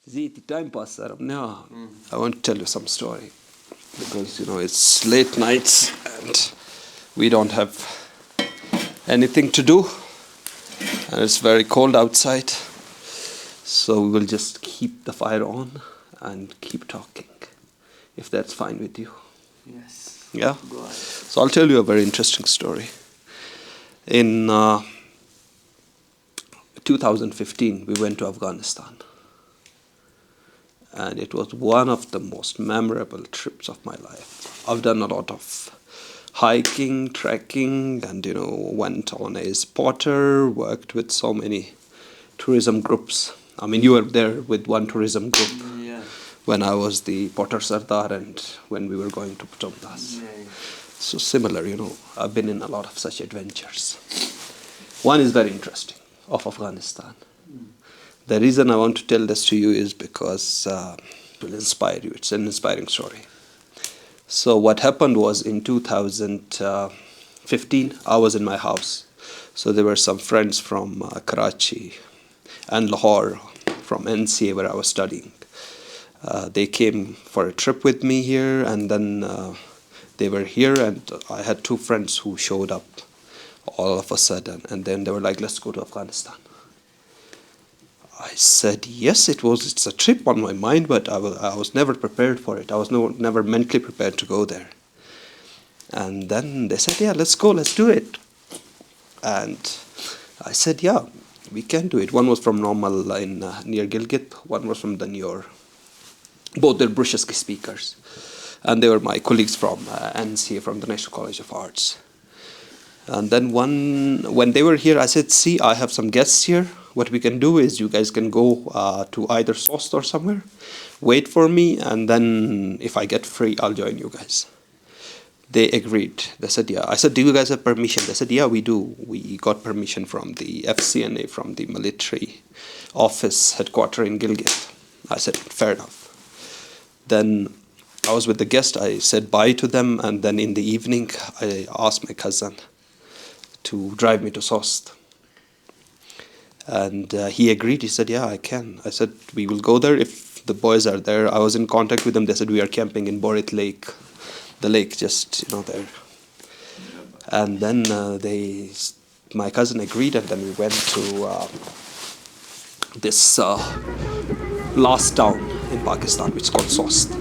The time passes. Now, I want to tell you some story because it's late nights and we don't have anything to do, and it's very cold outside. So we will just keep the fire on and keep talking, if that's fine with you. Yes. Yeah. Go ahead. So I'll tell you a very interesting story. In 2015, we went to Afghanistan. And it was one of the most memorable trips of my life. I've done a lot of hiking, trekking, and went on a spotter, worked with so many tourism groups. I mean, you were there with one tourism group when I was the Potter Sardar and when we were going to Putumdas. So similar, I've been in a lot of such adventures. One is very interesting, of Afghanistan. The reason I want to tell this to you is because it will inspire you. It's an inspiring story. So what happened was in 2015, I was in my house. So there were some friends from Karachi and Lahore from NCA where I was studying. They came for a trip with me here, and then they were here, and I had two friends who showed up all of a sudden, and then they were like, let's go to Afghanistan. I said, yes, it's a trip on my mind, but I was never prepared for it. I was never mentally prepared to go there. And then they said, yeah, let's go, let's do it. And I said, yeah, we can do it. One was from Normal in near Gilgit, one was from Danyor. Both they're Brusheski speakers. And they were my colleagues from NCA, from the National College of Arts. And then when they were here, I said, see, I have some guests here. What we can do is you guys can go to either Sost or somewhere, wait for me, and then if I get free, I'll join you guys. They agreed. They said, yeah. I said, do you guys have permission? They said, yeah, we do. We got permission from the FCNA, from the military office headquarters in Gilgit. I said, fair enough. Then I was with the guest. I said bye to them, and then in the evening, I asked my cousin to drive me to Sost. And he agreed. He said, yeah, I can. I said, we will go there if the boys are there. I was in contact with them. They said, we are camping in Borit Lake, the lake just, there. And then my cousin agreed, and then we went to this last town in Pakistan, which is called Sost.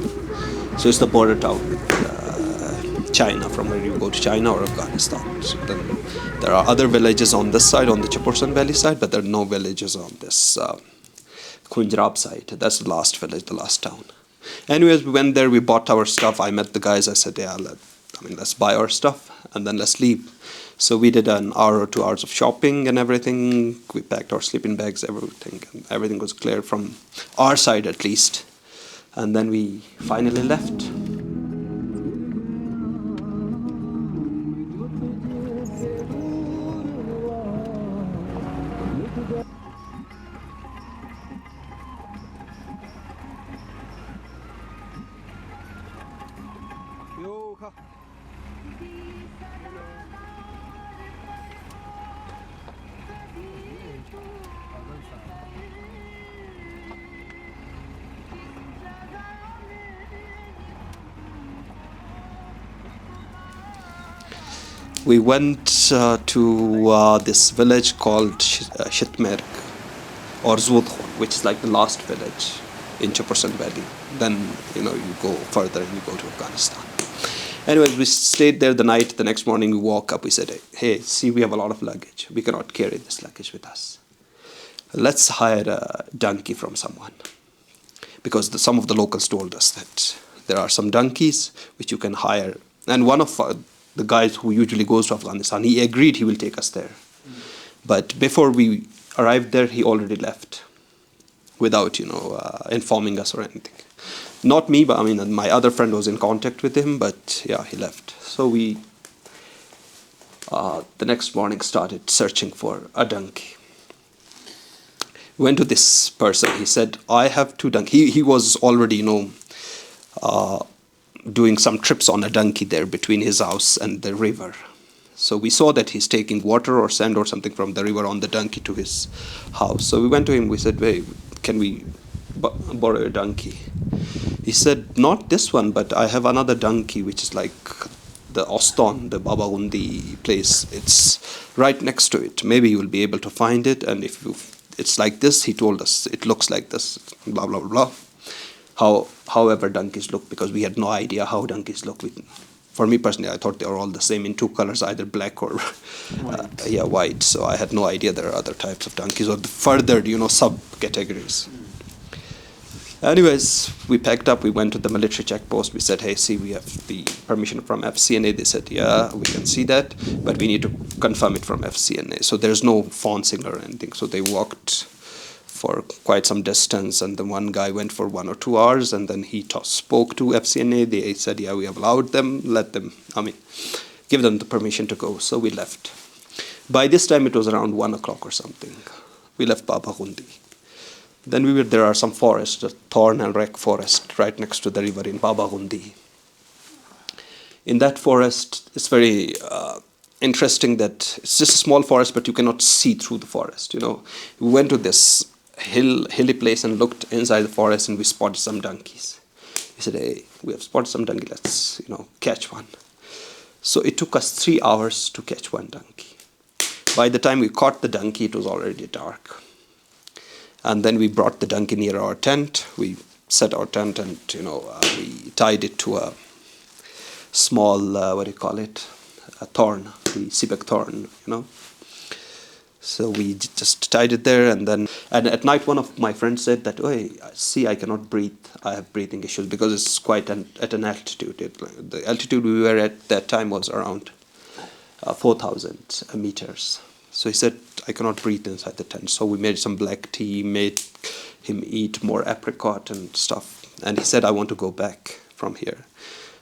So it's the border town with China, from where you go to China or Afghanistan. So then there are other villages on this side, on the Chaporsan Valley side, but there are no villages on this Khunjrab side. That's the last village, the last town. Anyways, we went there, we bought our stuff. I met the guys. I said, yeah, let's buy our stuff and then let's leave. So we did an hour or 2 hours of shopping and everything. We packed our sleeping bags, everything. And everything was clear from our side at least. And then we finally left. We went to this village called Shitmerk or Zudkhor, which is like the last village in Chaporsan Valley. Then, you go further and you go to Afghanistan. Anyways, we stayed there the night. The next morning we woke up. We said, hey, see, we have a lot of luggage. We cannot carry this luggage with us. Let's hire a donkey from someone. Because some of the locals told us that there are some donkeys which you can hire. And one of the guys who usually goes to Afghanistan, he agreed he will take us there. But before we arrived there, he already left without, informing us or anything. Not me, but my other friend was in contact with him, but yeah, he left. So we, the next morning, started searching for a donkey. We went to this person. He said, I have 2 donkeys. He was already, doing some trips on a donkey there between his house and the river. So we saw that he's taking water or sand or something from the river on the donkey to his house. So we went to him. We said, hey, can we borrow a donkey? He said, not this one, but I have another donkey, which is like the Oston, the Baba Undi place. It's right next to it. Maybe you will be able to find it. And if it's like this, he told us, it looks like this, blah, blah, blah. However donkeys look, because we had no idea how donkeys look. For me personally, I thought they were all the same in two colors, either black or white. So I had no idea there are other types of donkeys or further, subcategories. Anyways, we packed up, we went to the military checkpost. We said, hey, see, we have the permission from FCNA. They said, yeah, we can see that, but we need to confirm it from FCNA. So there's no phone signal or anything. So they walked for quite some distance, and then one guy went for 1 or 2 hours, and then he spoke to FCNA. They said, yeah, we have allowed them, give them the permission to go. So we left. By this time, it was around 1 o'clock or something. We left Baba Gundi. Then there are some forests, the thorn and wreck forest, right next to the river in Baba Gundi. In that forest, it's very interesting that it's just a small forest, but you cannot see through the forest. We went to this hilly place and looked inside the forest, and we spotted some donkeys. We said, hey, we have spotted some donkey, let's catch one. So it took us 3 hours to catch one donkey. By the time we caught the donkey, it was already dark. And then we brought the donkey near our tent. We set our tent, and we tied it to a small a thorn, the sibek thorn. So we just tied it there, and at night one of my friends said that, oh, see, I cannot breathe. I have breathing issues because it's quite at an altitude. The altitude we were at that time was around 4,000 meters. So he said, I cannot breathe inside the tent. So we made some black tea, made him eat more apricot and stuff. And he said, I want to go back from here.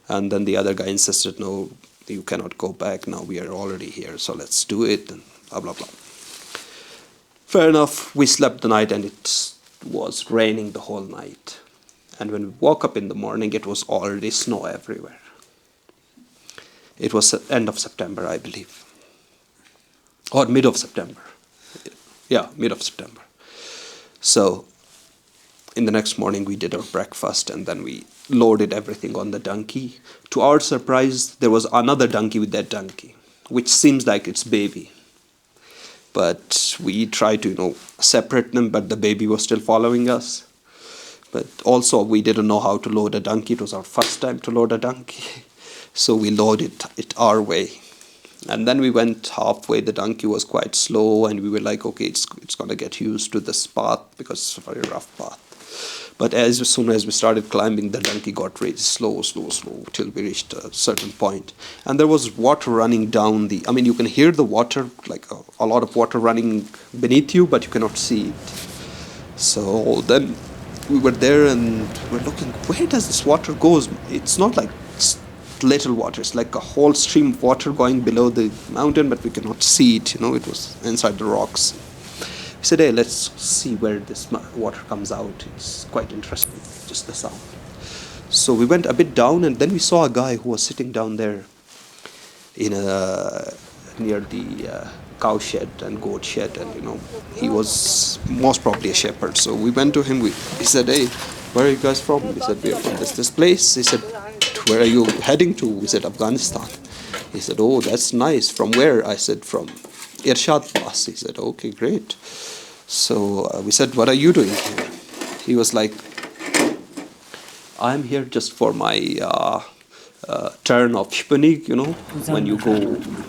And then the other guy insisted, no, you cannot go back. Now we are already here, so let's do it, and blah, blah, blah. Fair enough, we slept the night, and it was raining the whole night. And when we woke up in the morning, it was already snow everywhere. It was the end of September, I believe. Or mid of September. Yeah, mid of September. So in the next morning, we did our breakfast, and then we loaded everything on the donkey. To our surprise, there was another donkey with that donkey, which seems like its baby. But we tried to, separate them, but the baby was still following us. But also, we didn't know how to load a donkey. It was our first time to load a donkey. So we loaded it our way. And then we went halfway. The donkey was quite slow, and we were like, okay, it's going to get used to this path because it's a very rough path. But as soon as we started climbing, the donkey got really slow, till we reached a certain point. And there was water running down you can hear the water, like a lot of water running beneath you, but you cannot see it. So then we were there, and we're looking, where does this water go? It's not like little water. It's like a whole stream of water going below the mountain, but we cannot see it. It was inside the rocks. We said, hey, let's see where this water comes out. It's quite interesting, just the sound. So we went a bit down, and then we saw a guy who was sitting down there near the cow shed and goat shed, and he was most probably a shepherd. So we went to him. He said, hey, where are you guys from? We said, we are from this place. He said, where are you heading to? We said, Afghanistan. He said, oh, that's nice. From where? I said, from Irshad Pass. He said, okay, great. So we said, what are you doing here? He was like, I'm here just for my turn of Shpanig,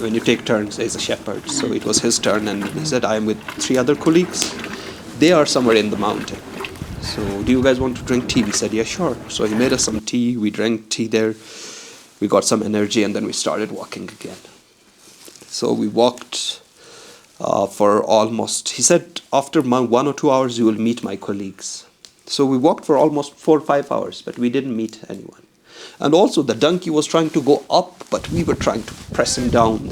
when you take turns as a shepherd. So it was his turn, and he said, I am with 3 other colleagues. They are somewhere in the mountain. So do you guys want to drink tea? We said, yeah, sure. So he made us some tea. We drank tea there. We got some energy, and then we started walking again. So we walked for almost, he said, after 1 or 2 hours, you will meet my colleagues. So we walked for almost 4 or 5 hours, but we didn't meet anyone. And also the donkey was trying to go up, but we were trying to press him down.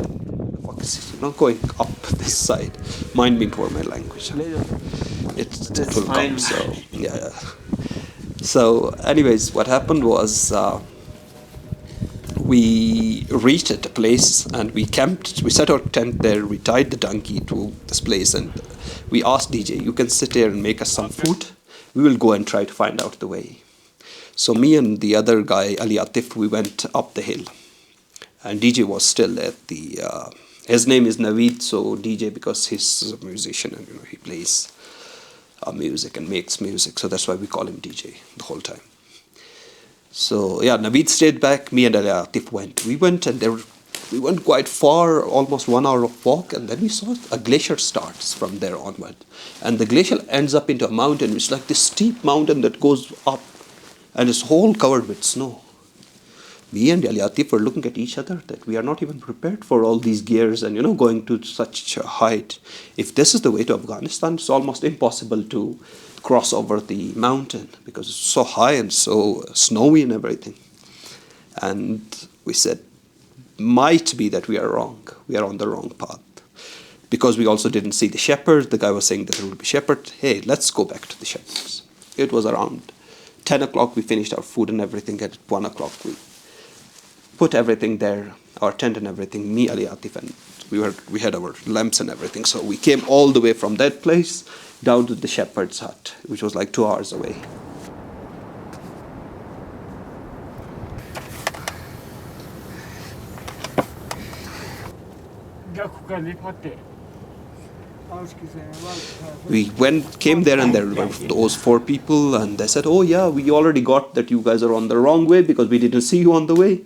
Not going up this side. Mind being poor my language. It will come. So yeah. So anyways, what happened was we reached at a place, and we camped. We set our tent there. We tied the donkey to this place, and we asked DJ, you can sit here and make us some food. we will go and try to find out the way. So me and the other guy, Ali Atif, we went up the hill. And DJ was still at the, his name is Naveed, so DJ because he's a musician and he plays music and makes music. So that's why we call him DJ the whole time. So yeah, Naveed stayed back, me and Ali Atif went. We went and we went quite far, almost 1 hour of walk, and then we saw a glacier starts from there onward. And the glacier ends up into a mountain, which is like this steep mountain that goes up, and it's all covered with snow. Me and Ali Atif were looking at each other that we are not even prepared for all these gears and going to such a height. If this is the way to Afghanistan, it's almost impossible to cross over the mountain because it's so high and so snowy and everything. And we said, might be that we are wrong. We are on the wrong path. Because we also didn't see the shepherds. The guy was saying that there would be shepherds. Hey, let's go back to the shepherds. It was around 10 o'clock. We finished our food and everything. At 1 o'clock, we put everything there, our tent and everything. Me, Ali Atif, and we had our lamps and everything. So we came all the way from that place down to the shepherd's hut, which was like 2 hours away. We came there, and there were those 4 people, and they said, oh yeah, we already got that you guys are on the wrong way because we didn't see you on the way.